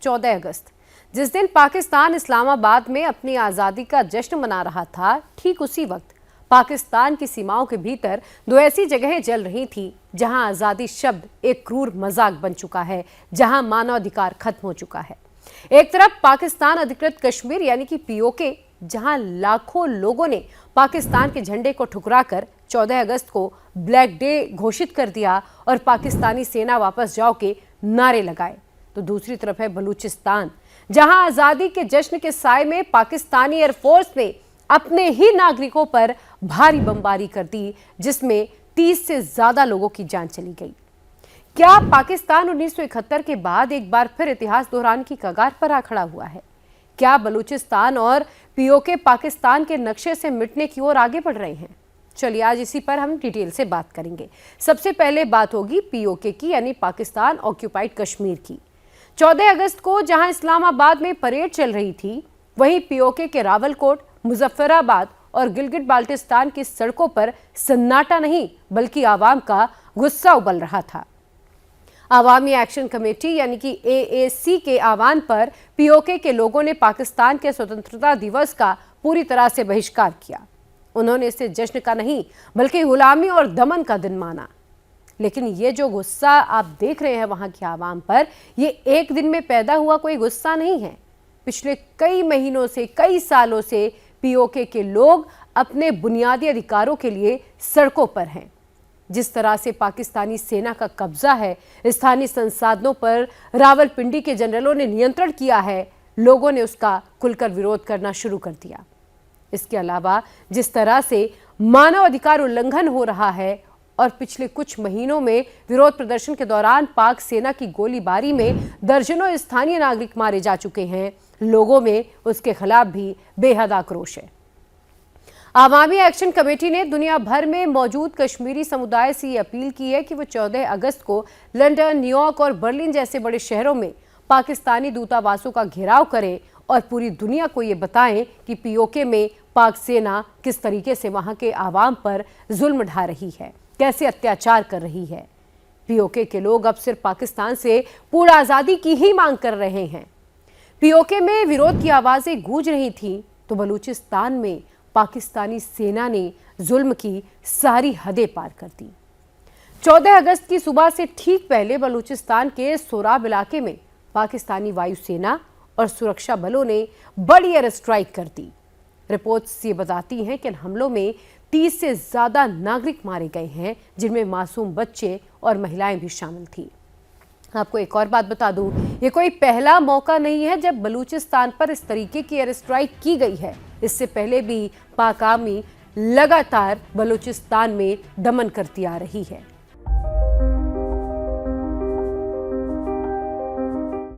14 अगस्त, जिस दिन पाकिस्तान इस्लामाबाद में अपनी आज़ादी का जश्न मना रहा था, ठीक उसी वक्त पाकिस्तान की सीमाओं के भीतर दो ऐसी जगहें जल रही थी जहां आज़ादी शब्द एक क्रूर मजाक बन चुका है, जहां मानवाधिकार खत्म हो चुका है। एक तरफ पाकिस्तान अधिकृत कश्मीर यानी कि पीओके, जहां लाखों लोगों ने पाकिस्तान के झंडे को ठुकराकर 14 अगस्त को ब्लैक डे घोषित कर दिया और पाकिस्तानी सेना वापस जाओ के नारे लगाए, तो दूसरी तरफ है बलूचिस्तान, जहां आजादी के जश्न के साए में पाकिस्तानी एयरफोर्स ने अपने ही नागरिकों पर भारी बमबारी कर दी, जिसमें 30 से ज्यादा लोगों की जान चली गई। क्या पाकिस्तान 1971 के बाद एक बार फिर इतिहास दोहराने की कगार पर आ खड़ा हुआ है? क्या बलूचिस्तान और पीओके पाकिस्तान के नक्शे से मिटने की ओर आगे बढ़ रहे हैं? चलिए आज इसी पर हम डिटेल से बात करेंगे। सबसे पहले बात होगी पीओके की, यानी पाकिस्तान ऑक्यूपाइड कश्मीर की। 14 अगस्त को जहां इस्लामाबाद में परेड चल रही थी, वहीं पीओके के रावलकोट, मुजफ्फराबाद और गिलगित बाल्टिस्तान की सड़कों पर सन्नाटा नहीं बल्कि आवाम का गुस्सा उबल रहा था। आवामी एक्शन कमेटी यानी कि एएसी के आह्वान पर पीओके के लोगों ने पाकिस्तान के स्वतंत्रता दिवस का पूरी तरह से बहिष्कार किया। उन्होंने इसे जश्न का नहीं बल्कि गुलामी और दमन का दिन माना। लेकिन ये जो गुस्सा आप देख रहे हैं वहां की आवाम पर, ये एक दिन में पैदा हुआ कोई गुस्सा नहीं है। पिछले कई महीनों से, कई सालों से पीओके के लोग अपने बुनियादी अधिकारों के लिए सड़कों पर हैं। जिस तरह से पाकिस्तानी सेना का कब्जा है, स्थानीय संसाधनों पर रावलपिंडी के जनरलों ने नियंत्रण किया है, लोगों ने उसका खुलकर विरोध करना शुरू कर दिया। इसके अलावा जिस तरह से मानव अधिकार उल्लंघन हो रहा है और पिछले कुछ महीनों में विरोध प्रदर्शन के दौरान पाक सेना की गोलीबारी में दर्जनों स्थानीय नागरिक मारे जा चुके हैं, लोगों में उसके खिलाफ भी बेहद आक्रोश है। आवामी एक्शन कमेटी ने दुनिया भर में मौजूद कश्मीरी समुदाय से ये अपील की है कि वो 14 अगस्त को लंदन, न्यूयॉर्क और बर्लिन जैसे बड़े शहरों में पाकिस्तानी दूतावासों का घेराव करें और पूरी दुनिया को ये बताएं कि पीओके में पाक सेना किस तरीके से वहां के आवाम पर जुल्म ढा रही है, कैसे अत्याचार कर रही है। पीओके के लोग अब सिर्फ पाकिस्तान से पूर्ण आज़ादी की ही मांग कर रहे हैं। पीओके में विरोध की आवाजें गूंज रही थी, तो बलूचिस्तान में पाकिस्तानी सेना ने जुल्म की सारी हदें पार कर दी। 14 अगस्त की सुबह से ठीक पहले बलूचिस्तान के सोराब इलाके में पाकिस्तानी वायुसेना और सुरक्षा बलों ने बड़ी एयर स्ट्राइक कर दी। रिपोर्ट्स ये बताती हैं कि इन हमलों में 30 से ज्यादा नागरिक मारे गए हैं, जिनमें मासूम बच्चे और महिलाएं भी शामिल थी। आपको एक और बात बता दूं, ये कोई पहला मौका नहीं है जब बलूचिस्तान पर इस तरीके की एयर स्ट्राइक की गई है। इससे पहले भी पाक आर्मी लगातार बलूचिस्तान में दमन करती आ रही है।